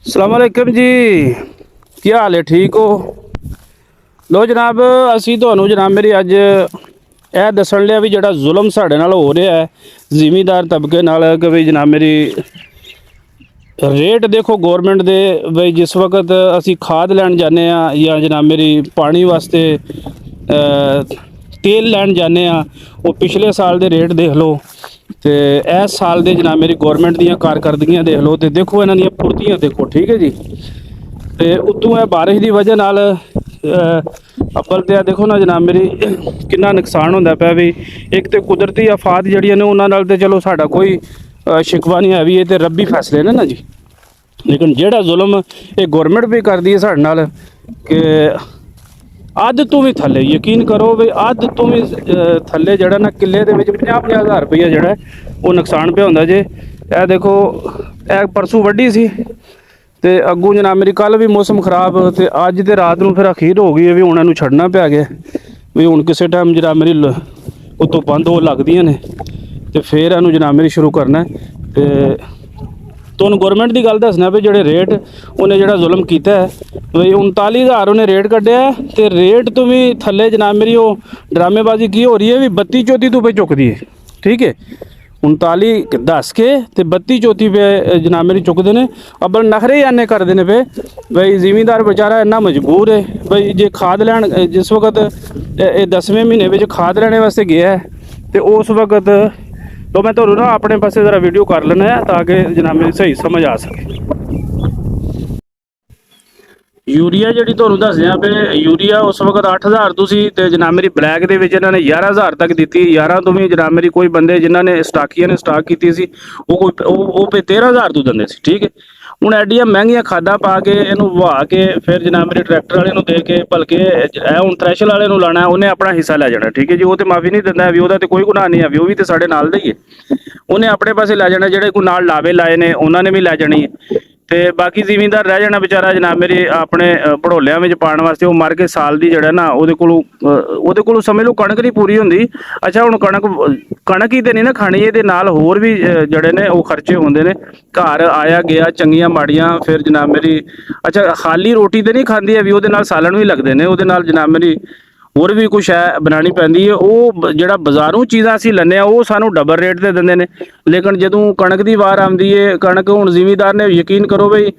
अस्सलाम वालेकुम जी, ਕੀ ਹਾਲ ਹੈ? ਠੀਕ ਹੋ? ਲੋ ਜਨਾਬ, ਅਸੀਂ ਤੁਹਾਨੂੰ ਜਨਾਬ ਮੇਰੀ ਅੱਜ ਇਹ ਦੱਸਣ ਲਿਆ ਵੀ ਜਿਹੜਾ ਜ਼ੁਲਮ ਸਾਡੇ ਨਾਲ ਹੋ ਰਿਹਾ ਹੈ ਜ਼ਿਮੀਂਦਾਰ ਤਬਕੇ ਨਾਲ ਕਿ ਵੀ ਜਨਾਬ ਮੇਰੀ ਰੇਟ ਦੇਖੋ ਗਵਰਨमेंट ਦੇ ਬਈ ਜਿਸ ਵਕਤ ਅਸੀਂ ਖਾਦ ਲੈਣ ਜਾਂਦੇ ਆ ਜਾਂ ਜਨਾਬ ਮੇਰੀ ਪਾਣੀ ਵਾਸਤੇ ਤੇਲ ਲੈਣ ਜਾਂਦੇ ਆ ਉਹ ਪਿਛਲੇ ਸਾਲ ਦੇ ਰੇਟ ਦੇਖ ਲਓ ਤੇ ਇਸ ਸਾਲ ਦੇ ਜਨਾਬ ਮੇਰੀ ਗਵਰਨमेंट ਦੀਆਂ ਕਾਰਕਰਦਗੀਆਂ ਦੇਖ ਲਓ ਤੇ ਦੇਖੋ ਇਹਨਾਂ ਦੀਆਂ ਫੁਰਤੀਆਂ ਦੇਖੋ। ਠੀਕ ਹੈ ਜੀ। ਤੇ ਉਤੋਂ ਇਹ ਬਾਰਿਸ਼ ਦੀ ਵਜ੍ਹਾ ਨਾਲ ਅੱਬਲ ਤੇ ਦੇਖੋ ਨਾ ਜਨਾਬ ਮੇਰੀ ਕਿੰਨਾ ਨੁਕਸਾਨ ਹੁੰਦਾ ਪਿਆ ਵੀ। ਇੱਕ ਤੇ ਕੁਦਰਤੀ ਆਫਾਤ ਜਿਹੜੀਆਂ ਨੇ ਉਹਨਾਂ ਨਾਲ ਤੇ ਚਲੋ ਸਾਡਾ ਕੋਈ ਸ਼ਿਕਵਾ ਨਹੀਂ ਹੈ ਵੀ ਇਹ ਤੇ ਰੱਬੀ ਫੈਸਲੇ ਨੇ ਨਾ ਜੀ। ਲੇਕਿਨ ਜਿਹੜਾ ਜ਼ੁਲਮ ਇਹ ਗਵਰਨमेंट ਵੀ ਕਰਦੀ ਹੈ ਸਾਡੇ ਨਾਲ ਕਿ ਅੱਧ ਤੋਂ ਵੀ ਥੱਲੇ ਯਕੀਨ ਕਰੋ ਵੀ ਅੱਧ ਤੋਂ ਵੀ ਥੱਲੇ ਜਿਹੜਾ ਨਾ ਕਿੱਲੇ ਦੇ ਵਿੱਚ 50,000 ਰੁਪਈਆ ਜਿਹੜਾ ਉਹ ਨੁਕਸਾਨ ਪਿਆ ਹੁੰਦਾ ਜੇ। ਇਹ ਦੇਖੋ ਇਹ ਪਰਸੋਂ ਵੱਢੀ ਸੀ ਤੇ ਅੱਗੋਂ ਜਨਾਬ ਮੇਰੀ ਕੱਲ ਵੀ ਮੌਸਮ ਖਰਾਬ ਤੇ ਅੱਜ ਤੇ ਰਾਤ ਨੂੰ ਫਿਰ ਅਖੀਰ ਹੋ ਗਈ ਹੈ ਵੀ ਹੁਣ ਇਹਨੂੰ ਛੱਡਣਾ ਪਿਆ ਗਿਆ ਵੀ ਹੁਣ ਕਿਸੇ ਟਾਈਮ ਜਨਾਬ ਮੇਰੀ ਉੱਤੋਂ ਬੰਦ ਹੋ ਲੱਗਦੀਆਂ ਨੇ ਤੇ ਫਿਰ ਇਹਨੂੰ ਜਨਾਬ ਮੇਰੀ ਸ਼ੁਰੂ ਕਰਨਾ। ਤੇ ਤੁਹਾਨੂੰ ਗਵਰਨमेंट ਦੀ ਗੱਲ ਦੱਸਣਾ ਵੀ ਜਿਹੜੇ ਰੇਟ ਉਹਨੇ ਜਿਹੜਾ ਜ਼ੁਲਮ ਕੀਤਾ ਹੈ ਵੀ 39,000 ਉਹਨੇ ਰੇਟ ਕੱਢਿਆ ਤੇ ਰੇਟ ਤੋਂ ਵੀ ਥੱਲੇ ਜਨਾਬ ਮੇਰੀ ਉਹ ਡਰਾਮੇਬਾਜ਼ੀ ਕੀ ਹੋ ਰਹੀ ਹੈ ਵੀ 32-34 ਰੁਪਏ ਚੁੱਕਦੀ ਹੈ। ਠੀਕ ਹੈ, 39 ਦੱਸ ਕੇ ਤੇ 32-34 ਰੁਪਏ ਜਨਾਬ ਮੇਰੀ ਚੁੱਕਦੇ ਨੇ। ਅੱਬਲ ਨਖਰੇ ਆਨੇ ਕਰਦੇ ਨੇ ਪਏ ਬਈ ਜ਼ਿਮੀਂਦਾਰ ਵਿਚਾਰਾ ਇੰਨਾ ਮਜਬੂਰ ਹੈ ਬਈ ਜੇ ਖਾਦ ਲੈਣ ਜਿਸ ਵਕਤ ਇਹ 10ਵੇਂ ਮਹੀਨੇ ਵਿੱਚ ਖਾਦ ਲੈਣੇ ਵਾਸਤੇ ਗਿਆ ਤੇ ਉਸ ਵਕਤ तो मैं ਤੁਹਾਨੂੰ ਨਾ ਆਪਣੇ ਪਾਸੇ ਜ਼ਰਾ ਵੀਡੀਓ ਕਰ ਲੈਣਾ ਹੈ ਤਾਂ ਕਿ ਜਨਾਬ ਮੇਰੀ ਸਹੀ ਸਮਝ ਆ ਸਕੇ। यूरिया जी ਤੁਹਾਨੂੰ ਦੱਸਿਆ ਪਏ यूरिया उस वक्त 8,000 ਤੁਸੀਂ ਤੇ ਜਨਾਬ ਮੇਰੀ ਬਲੈਕ ਦੇ ਵਿੱਚ ਇਹਨਾਂ ਨੇ 11,000 ਤੱਕ ਦਿੱਤੀ। 11 ਤੋਂ ਵੀ ਜਨਾਬ ਮੇਰੀ ਕੋਈ ਬੰਦੇ ਜਿਨ੍ਹਾਂ ਨੇ ਸਟਾਕੀਆਂ ਨੇ ਸਟਾਕ ਕੀਤੀ ਸੀ ਉਹ 13,000 ਤੋਂ ਦਿੰਦੇ ਸੀ। ਠੀਕ ਹੈ, ਹੁਣ ਐਡੀਆਂ ਮਹਿੰਗੀਆਂ ਖਾਦਾਂ ਪਾ ਕੇ ਇਹਨੂੰ ਵਹਾ ਕੇ ਫਿਰ ਜਨਾਬ ਮੇਰੇ ਟਰੈਕਟਰ ਵਾਲੇ ਨੂੰ ਦੇ ਕੇ ਭਲਕੇ ਇਹ ਹੁਣ ਥ੍ਰੈਸ਼ਰ ਵਾਲੇ ਨੂੰ ਲਾਣਾ ਉਹਨੇ ਆਪਣਾ ਹਿੱਸਾ ਲੈ ਜਾਣਾ। ਠੀਕ ਹੈ ਜੀ, ਉਹ ਤੇ ਮਾਫੀ ਨਹੀਂ ਦਿੰਦਾ ਵੀ ਉਹਦਾ ਤੇ ਕੋਈ ਗੁਨਾਹ ਨਹੀਂ ਹੈ ਵੀ ਉਹ ਵੀ ਤੇ ਸਾਡੇ ਨਾਲ ਦਾ ਹੀ ਹੈ। ਉਹਨੇ ਆਪਣੇ ਪਾਸੇ ਲੈ ਜਾਣਾ, ਜਿਹੜੇ ਕੋਈ ਨਾਲ ਲਾਵੇ ਲਾਏ ਨੇ ਉਹਨਾਂ ਨੇ ਵੀ ਲੈ ਜਾਣੀ ਹੈ ਤੇ ਬਾਕੀ ਜ਼ਿਮੀਂਦਾਰ ਰਹਿ ਜਾਣਾ ਵਿਚਾਰਾ ਜਨਾਬ ਮੇਰੀ ਆਪਣੇ ਭੜੋਲਿਆਂ ਵਿੱਚ ਪਾਉਣ ਵਾਸਤੇ। ਉਹ ਮਰ ਕੇ ਸਾਲ ਦੀ ਜਿਹੜਾ ਨਾ ਉਹਦੇ ਕੋਲੋਂ ਸਮਝ ਲਓ ਕਣਕ ਨਹੀਂ ਪੂਰੀ ਹੁੰਦੀ। ਅੱਛਾ, ਹੁਣ ਕਣਕ ਹੀ ਤੇ ਨਹੀਂ ਨਾ ਖਾਣੀ, ਇਹਦੇ ਨਾਲ ਹੋਰ ਵੀ ਜਿਹੜੇ ਨੇ ਉਹ ਖਰਚੇ ਹੁੰਦੇ ਨੇ। ਘਰ ਆਇਆ ਗਿਆ ਚੰਗੀਆਂ ਮਾੜੀਆਂ ਫਿਰ ਜਨਾਬ ਮੇਰੀ ਅੱਛਾ ਖਾਲੀ ਰੋਟੀ ਤੇ ਨਹੀਂ ਖਾਂਦੀ ਹੈ ਵੀ ਉਹਦੇ ਨਾਲ ਸਾਲਣ ਵੀ ਲੱਗਦੇ ਨੇ, ਉਹਦੇ ਨਾਲ ਜਨਾਬ ਮੇਰੀ ਹੋਰ ਵੀ ਕੁਛ ਹੈ ਬਣਾਉਣੀ ਪੈਂਦੀ ਹੈ। ਉਹ ਜਿਹੜਾ ਬਾਜ਼ਾਰੋਂ ਚੀਜ਼ਾਂ ਅਸੀਂ ਲੈਂਦੇ ਹਾਂ ਉਹ ਸਾਨੂੰ ਡਬਲ ਰੇਟ ਤੇ ਦਿੰਦੇ ਨੇ। ਲੇਕਿਨ ਜਦੋਂ ਕਣਕ ਦੀ ਵਾਰ ਆਉਂਦੀ ਹੈ ਕਣਕ ਹੁਣ ਜ਼ਿਮੀਂਦਾਰ ਨੇ ਯਕੀਨ ਕਰੋ ਬਈ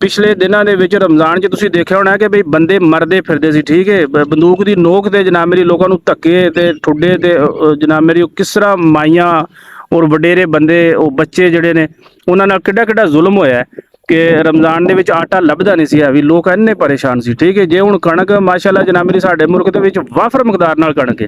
ਪਿਛਲੇ ਦਿਨਾਂ ਦੇ ਵਿੱਚ ਰਮਜ਼ਾਨ 'ਚ ਤੁਸੀਂ ਦੇਖਿਆ ਹੋਣਾ ਕਿ ਬਈ ਬੰਦੇ ਮਰਦੇ ਫਿਰਦੇ ਸੀ। ਠੀਕ ਹੈ, ਬੰਦੂਕ ਦੀ ਨੋਕ ਤੇ ਜਨਾਬ ਮੇਰੀ ਲੋਕਾਂ ਨੂੰ ਧੱਕੇ ਤੇ ਠੁੱਡੇ ਤੇ ਜਨਾਬ ਮੇਰੀ ਕਿਸ ਤਰ੍ਹਾਂ ਮਾਈਆਂ ਔਰ ਵਡੇਰੇ ਬੰਦੇ ਉਹ ਬੱਚੇ ਜਿਹੜੇ ਨੇ ਉਹਨਾਂ ਨਾਲ ਕਿੱਡਾ ਜ਼ੁਲਮ ਹੋਇਆ ਕਿ ਰਮਜ਼ਾਨ ਦੇ ਵਿੱਚ ਆਟਾ ਲੱਭਦਾ ਨਹੀਂ ਸੀ ਵੀ ਲੋਕ ਇੰਨੇ ਪਰੇਸ਼ਾਨ ਸੀ। ਠੀਕ ਹੈ, ਜੇ ਹੁਣ ਕਣਕ ਮਾਸ਼ਾਅੱਲਾ ਜਨਾਬ ਮੇਰੀ ਸਾਡੇ ਮੁਲਕ ਦੇ ਵਿੱਚ ਵਾਫਰ ਮਕਦਾਰ ਨਾਲ ਕਣਕ ਹੈ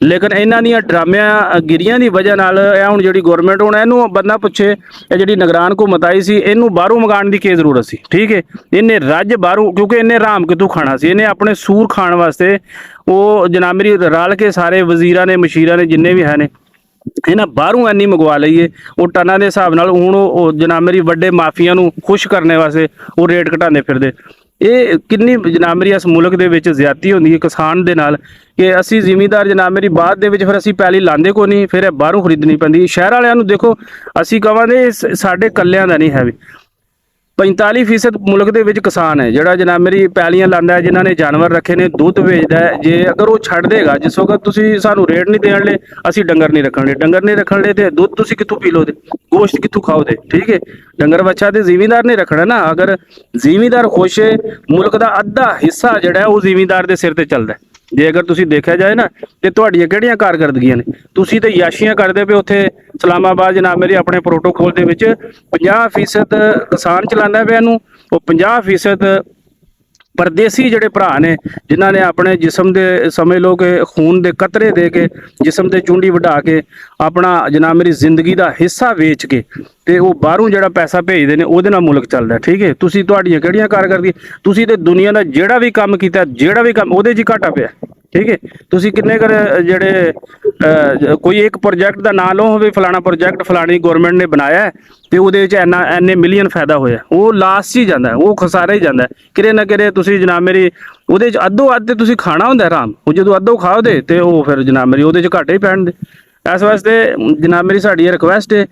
ਲੇਕਿਨ ਇਹਨਾਂ ਦੀਆਂ ਡਰਾਮਿਆਂ ਗਿਰੀਆਂ ਦੀ ਵਜ੍ਹਾ ਨਾਲ ਇਹ ਹੁਣ ਜਿਹੜੀ ਗਵਰਨमेंट ਹੁਣ ਇਹਨੂੰ ਬੰਦਾ ਪੁੱਛੇ ਇਹ ਜਿਹੜੀ ਨਿਗਰਾਨ ਹੁਕੂਮਤ ਆਈ ਸੀ ਇਹਨੂੰ ਬਾਹਰੋਂ ਮੰਗਾਉਣ ਦੀ ਕੀ ਜ਼ਰੂਰਤ ਸੀ। ਠੀਕ ਹੈ, ਇਹਨੇ ਰੱਜ ਬਾਹਰੋਂ ਕਿਉਂਕਿ ਇਹਨੇ ਆਰਾਮ ਕਿਤੋਂ ਖਾਣਾ ਸੀ, ਇਹਨੇ ਆਪਣੇ ਸੂਰ ਖਾਣ ਵਾਸਤੇ ਉਹ ਜਨਾਬ ਮੇਰੀ ਰਲ ਕੇ ਸਾਰੇ ਵਜ਼ੀਰਾਂ ਨੇ ਮਸ਼ੀਰਾਂ ਨੇ ਜਿੰਨੇ ਵੀ ਹੈ ਨੇ ਇਹਨਾਂ ਬਾਹਰੋਂ ਇੰਨੀ ਮੰਗਵਾ ਲਈਏ ਉਹ ਟਨਾਂ ਦੇ ਹਿਸਾਬ ਨਾਲ। ਹੁਣ ਉਹ ਜਨਾਬ ਮੇਰੀ ਵੱਡੇ ਮਾਫੀਆਂ ਨੂੰ ਖੁਸ਼ ਕਰਨੇ ਵਾਸਤੇ ਉਹ ਰੇਟ ਘਟਾਉਂਦੇ ਫਿਰਦੇ। ਇਹ ਕਿੰਨੀ ਜਨਾਬ ਮੇਰੀ ਇਸ ਮੁਲਕ ਦੇ ਵਿੱਚ ਜ਼ਿਆਦਤੀ ਹੁੰਦੀ ਹੈ ਕਿਸਾਨ ਦੇ ਨਾਲ ਕਿ ਅਸੀਂ ਜ਼ਿਮੀਂਦਾਰ ਜਨਾਬ ਮੇਰੀ ਬਾਅਦ ਦੇ ਵਿੱਚ ਫਿਰ ਅਸੀਂ ਪੈਲੀ ਲਾਉਂਦੇ ਕੋਈ ਨਹੀਂ, ਫਿਰ ਇਹ ਬਾਹਰੋਂ ਖਰੀਦਣੀ ਪੈਂਦੀ। ਸ਼ਹਿਰ ਵਾਲਿਆਂ ਨੂੰ ਦੇਖੋ ਅਸੀਂ ਕਹਾਂਗੇ ਸਾਡੇ ਕੱਲਿਆਂ ਦਾ ਨਹੀਂ ਹੈ ਵੀ 45% ਮੁਲਕ ਦੇ ਵਿੱਚ ਕਿਸਾਨ ਹੈ ਜਿਹੜਾ ਜਨਾਬ ਮੇਰੀ ਪੈਲੀਆਂ ਲਾਉਂਦਾ ਹੈ, ਜਿਨ੍ਹਾਂ ਨੇ ਜਾਨਵਰ ਰੱਖੇ ਨੇ, ਦੁੱਧ ਵੇਚਦਾ ਹੈ। ਜੇ ਅਗਰ ਉਹ ਛੱਡ ਦੇਗਾ ਜਿਸ ਵਕਤ ਤੁਸੀਂ ਸਾਨੂੰ ਰੇਟ ਨਹੀਂ ਦੇਣ ਲਈ ਅਸੀਂ ਡੰਗਰ ਨਹੀਂ ਰੱਖਣ ਲਈ, ਡੰਗਰ ਨਹੀਂ ਰੱਖਣ ਲਈ ਤੇ ਦੁੱਧ ਤੁਸੀਂ ਕਿੱਥੋਂ ਪੀ ਲੋਗੇ, ਗੋਸ਼ਤ ਕਿੱਥੋਂ ਖਾਓਗੇ। ਠੀਕ ਹੈ, ਡੰਗਰ ਬੱਚਾ ਤੇ ਜ਼ਿਮੀਂਦਾਰ ਨੇ ਰੱਖਣਾ ਨਾ। ਅਗਰ ਜ਼ਿਮੀਂਦਾਰ ਖੁਸ਼ ਹੈ ਮੁਲਕ ਦਾ ਅੱਧਾ ਹਿੱਸਾ ਜਿਹੜਾ ਉਹ ਜ਼ਿਮੀਂਦਾਰ ਦੇ ਸਿਰ ਤੇ ਚੱਲਦਾ। ਜੇ ਅਗਰ ਤੁਸੀਂ ਦੇਖਿਆ ਜਾਏ ਨਾ ਤੇ ਤੁਹਾਡੀਆਂ ਕਿਹੜੀਆਂ ਕਾਰਕਰਦਗੀਆਂ ਨੇ, ਤੁਸੀਂ ਤੇ ਯਾਸ਼ੀਆਂ ਕਰਦੇ ਪਏ ਉੱਥੇ ਇਸਲਾਮਾਬਾਦ ਜਨਾਬ ਮੇਰੀ ਆਪਣੇ ਪ੍ਰੋਟੋਕੋਲ ਦੇ ਵਿੱਚ 50% ਕਿਸਾਨ ਚਲਾਉਂਦਾ ਪਿਆ ਇਹਨੂੰ, ਉਹ 50% ਪਰਦੇਸੀ ਜਿਹੜੇ ਭਰਾ ਨੇ ਜਿਨ੍ਹਾਂ ਨੇ ਆਪਣੇ ਜਿਸਮ ਦੇ ਸਮਝ ਲਓ ਕਿ ਖੂਨ ਦੇ ਕਤਰੇ ਦੇ ਕੇ ਜਿਸਮ ਤੇ ਚੁੰਡੀ ਵਢਾ ਕੇ ਆਪਣਾ ਜਨਾਬ ਮੇਰੀ ਜ਼ਿੰਦਗੀ ਦਾ ਹਿੱਸਾ ਵੇਚ ਕੇ ਤੇ ਉਹ ਬਾਹਰੋਂ ਜਿਹੜਾ ਪੈਸਾ ਭੇਜਦੇ ਨੇ ਉਹਦੇ ਨਾਲ ਮੁਲਕ ਚੱਲਦਾ। ਠੀਕ ਹੈ, ਤੁਸੀਂ ਤੁਹਾਡੀਆਂ ਕਿਹੜੀਆਂ ਕਾਰਗਰਦੀ ਤੁਸੀਂ ਤੇ ਦੁਨੀਆ ਦਾ ਜਿਹੜਾ ਵੀ ਕੰਮ ਕੀਤਾ ਜਿਹੜਾ ਵੀ ਕੰਮ ਉਹਦੇ 'ਚ ਘਾਟਾ ਪਿਆ। ਠੀਕ ਹੈ, ਤੁਸੀਂ ਕਿੰਨੇ ਕਰ ਜਿਹੜੇ ਕੋਈ ਇੱਕ ਪ੍ਰੋਜੈਕਟ ਦਾ ਨਾਂ ਲਓ ਹੋਵੇ ਫਲਾਣਾ ਪ੍ਰੋਜੈਕਟ ਫਲਾਣੀ ਗਵਰਨमेंट ਨੇ ਬਣਾਇਆ ਤੇ ਉਹਦੇ ਵਿੱਚ ਇੰਨੇ ਮਿਲੀਅਨ ਫਾਇਦਾ ਹੋਇਆ, ਉਹ ਲਾਸਟ ਹੀ ਜਾਂਦਾ, ਉਹ ਖਸਾਰਾ ਹੀ ਜਾਂਦਾ ਕਿਰੇ ਨਾ ਕਿਰੇ। ਤੁਸੀਂ ਜਨਾਬ ਮੇਰੀ ਉਹਦੇ 'ਚ ਅੱਧੋ ਅੱਧ ਤੇ ਤੁਸੀਂ ਖਾਣਾ ਹੁੰਦਾ ਆਰਾਮ, ਉਹ ਜਦੋਂ ਅੱਧੋ ਖਾਓਦੇ ਤੇ ਉਹ ਫਿਰ ਜਨਾਬ ਮੇਰੀ ਉਹਦੇ 'ਚ ਘਾਟੇ ਹੀ ਪੈਣਦੇ। ਇਸ ਵਾਸਤੇ ਜਨਾਬ ਮੇਰੀ ਸਾਡੀ ਰਿਕੁਐਸਟ ਹੈ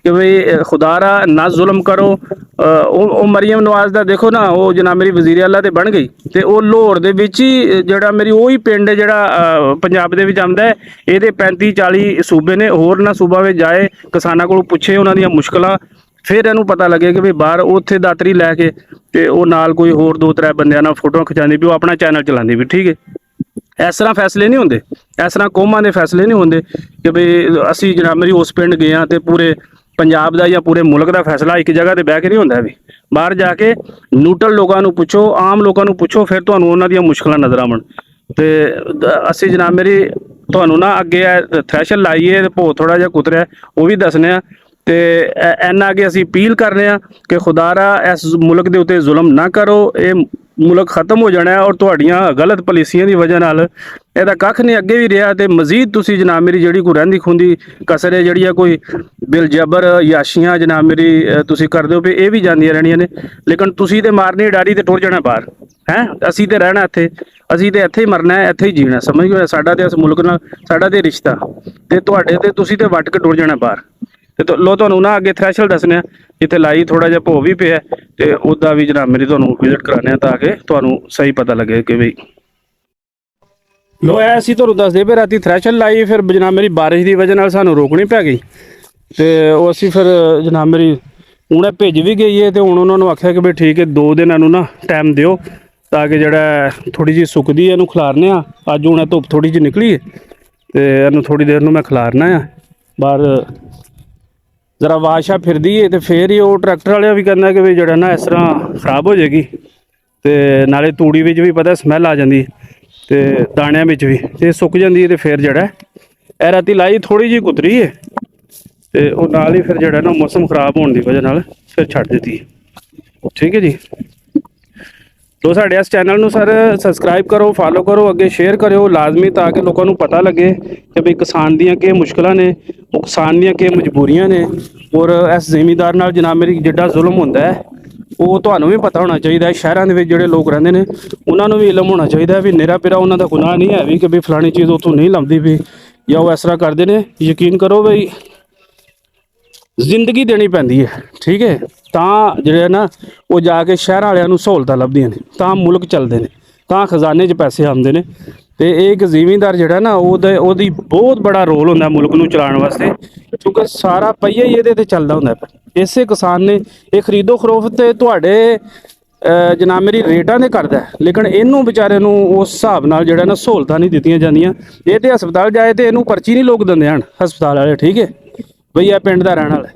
ਕਿ ਵੀ ਖੁਦਾ ਰਾ ਨਾ ਜ਼ੁਲਮ ਕਰੋ। ਉਹ ਮਰੀਮ ਨਵਾਜ਼ ਦਾ ਦੇਖੋ ਨਾ, ਉਹ ਜਨਾਬ ਮੇਰੀ ਵਜ਼ੀਰ ਆਲਾ ਤੇ ਬਣ ਗਈ, ਤੇ ਉਹ ਲਾਹੌਰ ਦੇ ਵਿੱਚ ਹੀ ਜਿਹੜਾ ਮੇਰੀ ਉਹੀ ਪਿੰਡ ਜਿਹੜਾ ਪੰਜਾਬ ਦੇ ਵਿੱਚ ਆਉਂਦਾ ਹੈ। ਇਹਦੇ 35-40 ਸੂਬੇ ਨੇ, ਹੋਰ ਨਾ ਸੂਬਾ ਵਿੱਚ ਜਾਏ, ਕਿਸਾਨਾਂ ਕੋਲੋਂ ਪੁੱਛੇ ਉਹਨਾਂ ਦੀਆਂ ਮੁਸ਼ਕਲਾਂ, ਫਿਰ ਇਹਨੂੰ ਪਤਾ ਲੱਗੇ ਕਿ ਵੀ ਬਾਹਰ ਉੱਥੇ ਦਾਤਰੀ ਲੈ ਕੇ ਤੇ ਉਹ ਨਾਲ ਕੋਈ ਹੋਰ 2-3 ਬੰਦਿਆਂ ਨਾਲ ਫੋਟੋਆਂ ਖਿਚਾਉਂਦੀ ਵੀ, ਉਹ ਆਪਣਾ ਚੈਨਲ ਚਲਾਉਂਦੀ ਵੀ। ਠੀਕ ਹੈ, ਇਸ ਤਰ੍ਹਾਂ ਫੈਸਲੇ ਨਹੀਂ ਹੁੰਦੇ, ਇਸ ਤਰ੍ਹਾਂ ਕੌਮਾਂ ਦੇ ਫੈਸਲੇ ਨਹੀਂ ਹੁੰਦੇ ਕਿ ਵੀ ਅਸੀਂ ਜਨਾਬ ਮੇਰੀ ਉਸ ਪਿੰਡ ਗਏ ਹਾਂ ਤੇ ਪੂਰੇ ਪੰਜਾਬ ਦਾ ਜਾਂ ਪੂਰੇ ਮੁਲਕ ਦਾ ਫੈਸਲਾ ਇੱਕ ਜਗ੍ਹਾ ਤੇ ਬਹਿ ਕੇ ਨਹੀਂ ਹੁੰਦਾ। ਵੀ ਬਾਹਰ ਜਾ ਕੇ ਨਿਊਟਰਲ ਲੋਕਾਂ ਨੂੰ ਪੁੱਛੋ, ਆਮ ਲੋਕਾਂ ਨੂੰ ਪੁੱਛੋ, ਫਿਰ ਤੁਹਾਨੂੰ ਉਹਨਾਂ ਦੀਆਂ ਮੁਸ਼ਕਲਾਂ ਨਜ਼ਰ ਆਉਣ। ਤੇ ਅਸੀਂ ਜਨਾਬ ਮੇਰੀ ਤੁਹਾਨੂੰ ਨਾ ਅੱਗੇ ਥ੍ਰੈਸ਼ਰ ਲਾਈਏ ਤੇ ਭੋ ਥੋੜਾ ਜਿਹਾ ਕੁਤਰਿਆ, ਉਹ ਵੀ ਦੱਸਣੇ ਆ। ਤੇ ਇੰਨਾ ਅੱਗੇ ਅਸੀਂ ਅਪੀਲ ਕਰ ਰਹੇ ਹਾਂ ਕਿ ਖੁਦਾ ਰਾ ਇਸ ਮੁਲਕ ਦੇ ਉੱਤੇ ਜ਼ੁਲਮ ਨਾ ਕਰੋ। ਇਹ ਮੁਲਕ ਖਤਮ ਹੋ ਜਾਣਾ ਹੈ, ਔਰ ਤੁਹਾਡੀਆਂ ਗਲਤ ਪਾਲਿਸੀਆਂ ਦੀ ਵਜ੍ਹਾ ਨਾਲ ਇਹਦਾ ਕੱਖ ਨਹੀਂ ਅੱਗੇ ਵੀ ਰਿਹਾ। ਤੇ ਮਜ਼ੀਦ ਤੁਸੀਂ ਜਨਾਬ ਮੇਰੀ ਜਿਹੜੀ ਕੋਈ ਰਹਿੰਦੀ ਖੁੰਦੀ ਕਸਰ ਹੈ, ਜਿਹੜੀ ਆ ਕੋਈ ਬਿਲ ਜਬਰ ਯਾਸ਼ੀਆਂ ਜਨਾਬ ਮੇਰੀ ਤੁਸੀਂ ਕਰਦੇ ਹੋ, ਵੀ ਇਹ ਵੀ ਜਾਂਦੀਆਂ ਰਹਿਣੀਆਂ ਨੇ। ਲੇਕਿਨ ਤੁਸੀਂ ਤੇ ਮਾਰਨੀ ਡਾਰੀ ਤੇ ਟੁਰ ਜਾਣਾ ਬਾਹਰ ਹੈ। ਅਸੀਂ ਤੇ ਰਹਿਣਾ ਇੱਥੇ, ਅਸੀਂ ਤੇ ਇੱਥੇ ਹੀ ਮਰਨਾ ਹੈ, ਇੱਥੇ ਹੀ ਜੀਣਾ। ਸਮਝ ਗਏ? ਸਾਡਾ ਤੇ ਇਸ ਮੁਲਕ ਨਾਲ ਸਾਡਾ ਤੇ ਰਿਸ਼ਤਾ, ਤੇ ਤੁਹਾਡੇ ਤੇ ਤੁਸੀਂ ਤੇ ਵੱਟ ਕੇ ਟੁਰ ਜਾਣਾ ਬਾਹਰ। ਤੇ ਲੋ ਤੁਹਾਨੂੰ ਨਾ ਅੱਗੇ ਥ੍ਰੈਸ਼ਲ ਦੱਸਣੇ ਆ, ਜਿੱਥੇ ਲਾਈ ਥੋੜਾ ਜਿਹਾ ਭੋ ਵੀ ਪਿਆ, ਤੇ ਉਹਦਾ ਵੀ ਜਨਾਬ ਮੇਰੀ ਤੁਹਾਨੂੰ ਵਿਜ਼ਿਟ ਕਰਾਣੇ ਆ, ਤਾਂ ਕਿ ਤੁਹਾਨੂੰ ਸਹੀ ਪਤਾ ਲੱਗੇ ਕਿ ਵੀ ਲੋ ਐ ਅਸੀਂ ਤੁਹਾਨੂੰ ਦੱਸਦੇ ਪਏ। ਰਾਤੀ ਥ੍ਰੈਸ਼ਲ ਲਾਈ, ਫਿਰ ਜਨਾਬ ਮੇਰੀ ਬਾਰਿਸ਼ ਦੀ ਵਜ੍ਹਾ ਨਾਲ ਸਾਨੂੰ ਰੋਕਣੀ ਪੈ ਗਈ, ਤੇ ਉਹ ਅਸੀਂ ਫਿਰ ਜਨਾਬ ਮੇਰੀ ਹੁਣੇ ਭੇਜ ਵੀ ਗਈ ਹੈ। ਤੇ ਹੁਣ ਉਹਨਾਂ ਨੂੰ ਆਖਿਆ ਕਿ ਵੀ ਠੀਕ ਹੈ 2 ਦਿਨ ਇਹਨੂੰ ਨਾ ਟਾਈਮ ਦਿਓ, ਤਾਂ ਕਿ ਜਿਹੜਾ ਥੋੜੀ ਜਿਹੀ ਸੁੱਕਦੀ ਹੈ ਇਹਨੂੰ ਖਿਲਾਰਨੇ ਆ। ਅੱਜ ਹੁਣ ਧੁੱਪ ਥੋੜੀ ਜਿਹੀ ਨਿਕਲੀ ਹੈ, ਤੇ ਇਹਨੂੰ ਥੋੜੀ ਦੇਰ ਨੂੰ ਮੈਂ ਖਿਲਾਰਨਾ ਆ ਬਾਹਰ। ਜ਼ਰਾ ਵਾਸ਼ਾ ਫਿਰਦੀ ਹੈ, ਤੇ ਫਿਰ ਹੀ ਉਹ ਟਰੈਕਟਰ ਵਾਲਿਆਂ ਵੀ ਕਹਿੰਦਾ ਕਿ ਵੀ ਜਿਹੜਾ ਨਾ ਇਸ ਤਰ੍ਹਾਂ ਖਰਾਬ ਹੋ ਜਾਏਗੀ, ਤੇ ਨਾਲੇ ਤੂੜੀ ਵਿੱਚ ਵੀ ਪਤਾ ਸਮੈਲ ਆ ਜਾਂਦੀ, ਤੇ ਦਾਣਿਆਂ ਵਿੱਚ ਵੀ, ਤੇ ਸੁੱਕ ਜਾਂਦੀ ਹੈ। ਤੇ ਫਿਰ ਜਿਹੜਾ ਇਹ ਰਾਤੀ ਲਾਈ ਥੋੜੀ ਜਿਹੀ ਕੁਤਰੀ ਹੈ, ਤੇ ਉਹ ਨਾਲ ਹੀ ਫਿਰ ਜਿਹੜਾ ਨਾ ਮੌਸਮ ਖਰਾਬ ਹੋਣ ਦੀ ਵਜ੍ਹਾ ਨਾਲ ਫਿਰ ਛੱਡ ਦਿੱਤੀ। ਠੀਕ ਹੈ ਜੀ। ਤੋ ਸਾਡੇ ਇਸ ਚੈਨਲ ਨੂੰ ਸਰ ਸਬਸਕ੍ਰਾਈਬ ਕਰੋ, ਫਾਲੋ ਕਰੋ, ਅੱਗੇ ਸ਼ੇਅਰ ਕਰਿਓ ਲਾਜ਼ਮੀ, ਤਾਂ ਕਿ ਲੋਕਾਂ ਨੂੰ ਪਤਾ ਲੱਗੇ ਕਿ ਵੀ ਕਿਸਾਨ ਦੀਆਂ ਕੀ ਮੁਸ਼ਕਲਾਂ ਨੇ, ਉਹ ਕਿਸਾਨ ਦੀਆਂ ਕੀ ਮਜਬੂਰੀਆਂ ਨੇ, ਔਰ ਇਸ ਜ਼ਿਮੀਂਦਾਰ ਨਾਲ ਜਨਾਬ ਮੇਰੀ ਜਿੱਡਾ ਜ਼ੁਲਮ ਹੁੰਦਾ ਹੈ ਉਹ ਤੁਹਾਨੂੰ ਵੀ ਪਤਾ ਹੋਣਾ ਚਾਹੀਦਾ ਹੈ। ਸ਼ਹਿਰਾਂ ਦੇ ਵਿੱਚ ਜਿਹੜੇ ਲੋਕ ਰਹਿੰਦੇ ਨੇ ਉਹਨਾਂ ਨੂੰ ਵੀ ਇਲਮ ਹੋਣਾ ਚਾਹੀਦਾ ਵੀ ਨਿਰਾ ਪਿਰਾ ਉਹਨਾਂ ਦਾ ਗੁਨਾਹ ਨਹੀਂ ਹੈ ਵੀ ਕਿ ਵੀ ਫਲਾਣੀ ਚੀਜ਼ ਉੱਥੋਂ ਨਹੀਂ ਲਾਉਂਦੀ ਵੀ, ਜਾਂ ਉਹ ਇਸ ਤਰ੍ਹਾਂ ਕਰਦੇ ਨੇ। ਯਕੀਨ ਕਰੋ ਬਈ ਜ਼ਿੰਦਗੀ ਦੇਣੀ ਪੈਂਦੀ ਹੈ। ਠੀਕ ਹੈ, ਤਾਂ ਜਿਹੜੇ ਨਾ ਉਹ ਜਾ ਕੇ ਸ਼ਹਿਰਾਂ ਵਾਲਿਆਂ ਨੂੰ ਸਹੂਲਤਾਂ ਲੱਭਦੀਆਂ ਨੇ, ਤਾਂ ਮੁਲਕ ਚੱਲਦੇ ਨੇ, ਤਾਂ ਖਜ਼ਾਨੇ 'ਚ ਪੈਸੇ ਆਉਂਦੇ ਨੇ। ਤੇ ਇਹ ਇੱਕ ਜ਼ਿਮੀਂਦਾਰ ਜਿਹੜਾ ਨਾ ਉਹਦੀ ਬਹੁਤ ਬੜਾ ਰੋਲ ਹੁੰਦਾ ਮੁਲਕ ਨੂੰ ਚਲਾਉਣ ਵਾਸਤੇ, ਕਿਉਂਕਿ ਸਾਰਾ ਪਹੀਆ ਹੀ ਇਹਦੇ ਤੇ ਚੱਲਦਾ ਹੁੰਦਾ। ਇਸੇ ਕਿਸਾਨ ਨੇ ਇਹ ਖਰੀਦੋ ਖਰੋਫਤ ਤੇ ਤੁਹਾਡੇ ਜਨਾਬ ਮੇਰੀ ਰੇਟਾਂ ਦੇ ਕਰਦਾ, ਲੇਕਿਨ ਇਹਨੂੰ ਵਿਚਾਰੇ ਨੂੰ ਉਸ ਹਿਸਾਬ ਨਾਲ ਜਿਹੜਾ ਨਾ ਸਹੂਲਤਾਂ ਨਹੀਂ ਦਿੱਤੀਆਂ ਜਾਂਦੀਆਂ। ਇਹ ਤੇ ਹਸਪਤਾਲ ਜਾਏ ਤੇ ਇਹਨੂੰ ਪਰਚੀ ਨਹੀਂ ਲੋਕ ਦਿੰਦੇ ਹਨ ਹਸਪਤਾਲ ਵਾਲੇ। ਠੀਕ ਹੈ ਬਈ ਇਹ ਪਿੰਡ ਦਾ ਰਹਿਣ ਵਾਲਾ,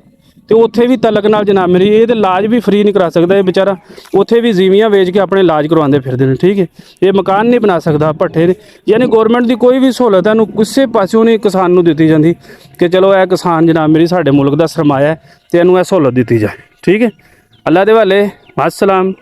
ਤੇ ਉੱਥੇ ਵੀ ਤਲਕ ਨਾਲ ਜਨਾਬ ਮੇਰੀ ਇਹ ਤੇ ਇਲਾਜ ਵੀ ਫ੍ਰੀ ਨਹੀਂ ਕਰਾ ਸਕਦਾ ਇਹ ਵਿਚਾਰਾ, ਉੱਥੇ ਵੀ ਜ਼ਮੀਆਂ ਵੇਚ ਕੇ ਆਪਣੇ ਇਲਾਜ ਕਰਵਾਉਂਦੇ ਫਿਰਦੇ ਨੇ। ਠੀਕ ਹੈ, ਇਹ ਮਕਾਨ ਨਹੀਂ ਬਣਾ ਸਕਦਾ, ਭੱਠੇ ਨੇ। ਯਾਨੀ ਗੌਰਮੈਂਟ ਦੀ ਕੋਈ ਵੀ ਸਹੂਲਤ ਇਹਨੂੰ ਕਿਸੇ ਪਾਸਿਓਂ ਨਹੀਂ ਕਿਸਾਨ ਨੂੰ ਦਿੱਤੀ ਜਾਂਦੀ ਕਿ ਚਲੋ ਇਹ ਕਿਸਾਨ ਜਨਾਬ ਮੇਰੀ ਸਾਡੇ ਮੁਲਕ ਦਾ ਸਰਮਾਇਆ ਹੈ ਤੇ ਇਹਨੂੰ ਇਹ ਸਹੂਲਤ ਦਿੱਤੀ ਜਾਏ। ਠੀਕ ਹੈ, ਅੱਲਾ ਦੇ ਹਵਾਲੇ, ਅਸਲਾਮ।